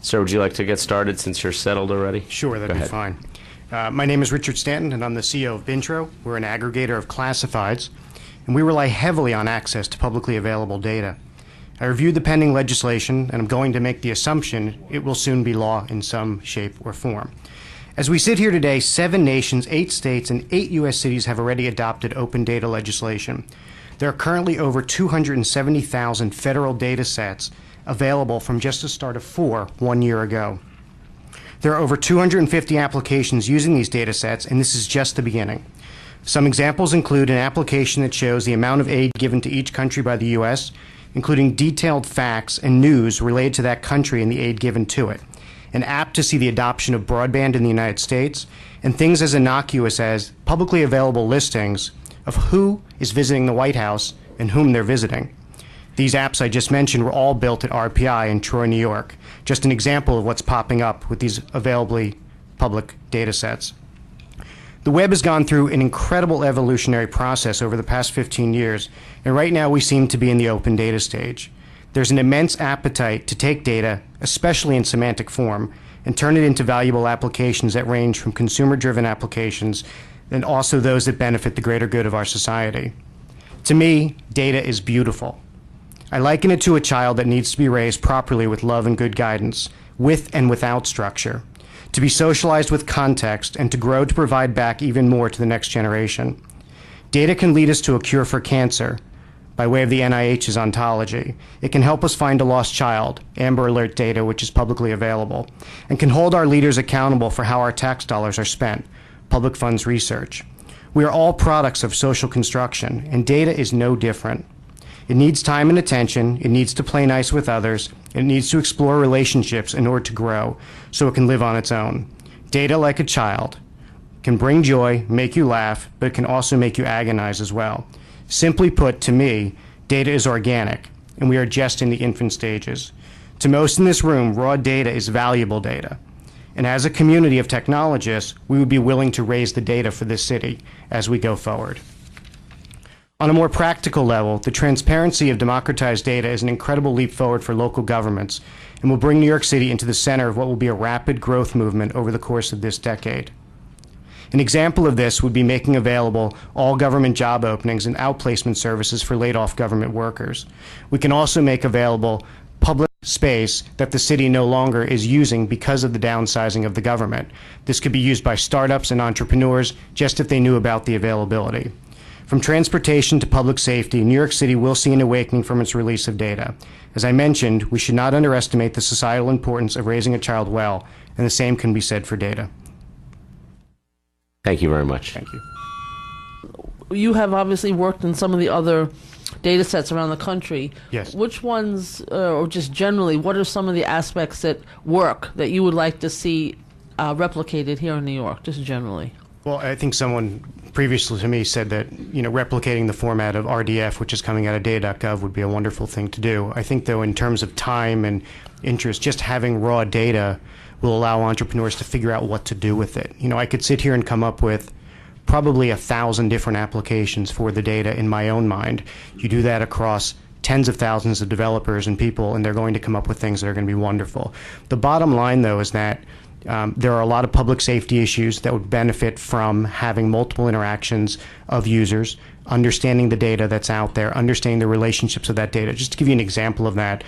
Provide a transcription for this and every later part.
Sir, would you like to get started since you're settled already? Sure, that'd be fine. My name is Richard Stanton, and I'm the CEO of Bintro. We're an aggregator of classifieds, and we rely heavily on access to publicly available data. I reviewed the pending legislation, and I'm going to make the assumption it will soon be law in some shape or form. As we sit here today, 7 nations, 8 states, and 8 U.S. cities have already adopted open data legislation. There are currently over 270,000 federal data sets available from just a start of 4 1 year ago. There are over 250 applications using these data sets, and this is just the beginning. Some examples include an application that shows the amount of aid given to each country by the U.S., including detailed facts and news related to that country and the aid given to it, an app to see the adoption of broadband in the United States, and things as innocuous as publicly available listings of who is visiting the White House and whom they're visiting. These apps I just mentioned were all built at RPI in Troy, New York. Just an example of what's popping up with these availably public data sets. The web has gone through an incredible evolutionary process over the past 15 years, and right now we seem to be in the open data stage. There's an immense appetite to take data, especially in semantic form, and turn it into valuable applications that range from consumer-driven applications and also those that benefit the greater good of our society. To me, data is beautiful. I liken it to a child that needs to be raised properly with love and good guidance, with and without structure, to be socialized with context, and to grow to provide back even more to the next generation. Data can lead us to a cure for cancer by way of the NIH's ontology. It can help us find a lost child, Amber Alert data, which is publicly available, and can hold our leaders accountable for how our tax dollars are spent, public funds research. We are all products of social construction, and data is no different. It needs time and attention, it needs to play nice with others, it needs to explore relationships in order to grow, so it can live on its own. Data, like a child, can bring joy, make you laugh, but it can also make you agonize as well. Simply put, to me, data is organic, and we are just in the infant stages. To most in this room, raw data is valuable data. And as a community of technologists, we would be willing to raise the data for this city as we go forward. On a more practical level, the transparency of democratized data is an incredible leap forward for local governments and will bring New York City into the center of what will be a rapid growth movement over the course of this decade. An example of this would be making available all government job openings and outplacement services for laid-off government workers. We can also make available public space that the city no longer is using because of the downsizing of the government. This could be used by startups and entrepreneurs just if they knew about the availability. From transportation to public safety, New York City will see an awakening from its release of data. As I mentioned, we should not underestimate the societal importance of raising a child well, and the same can be said for data. Thank you very much. Thank you. You have obviously worked in some of the other data sets around the country. Yes. Which ones, or just generally, what are some of the aspects that work that you would like to see replicated here in New York, just generally? Well, I think someone previously to me said that, replicating the format of RDF, which is coming out of data.gov, would be a wonderful thing to do. I think, though, in terms of time and interest, just having raw data will allow entrepreneurs to figure out what to do with it. I could sit here and come up with probably 1,000 different applications for the data in my own mind. You do that across tens of thousands of developers and people, and they're going to come up with things that are going to be wonderful. The bottom line, though, is that there are a lot of public safety issues that would benefit from having multiple interactions of users, understanding the data that's out there, understanding the relationships of that data. Just to give you an example of that,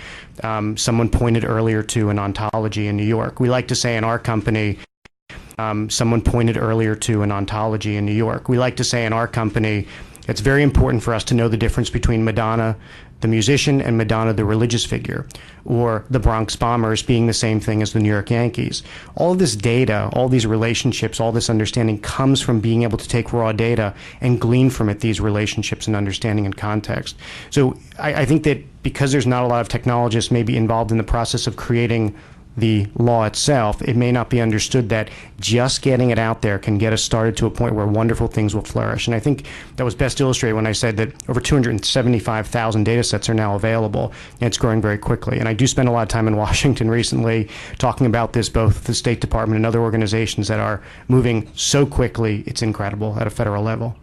someone pointed earlier to an ontology in New York. We like to say in our company, someone pointed earlier to an ontology in New York. We like to say in our company, it's very important for us to know the difference between Madonna, the musician, and Madonna, the religious figure, or the Bronx Bombers being the same thing as the New York Yankees. All of this data, all these relationships, all this understanding comes from being able to take raw data and glean from it these relationships and understanding and context. So I think that because there's not a lot of technologists maybe involved in the process of creating the law itself, it may not be understood that just getting it out there can get us started to a point where wonderful things will flourish. And I think that was best illustrated when I said that over 275,000 data sets are now available, and it's growing very quickly. And I do spend a lot of time in Washington recently talking about this, both with the State Department and other organizations that are moving so quickly, it's incredible at a federal level.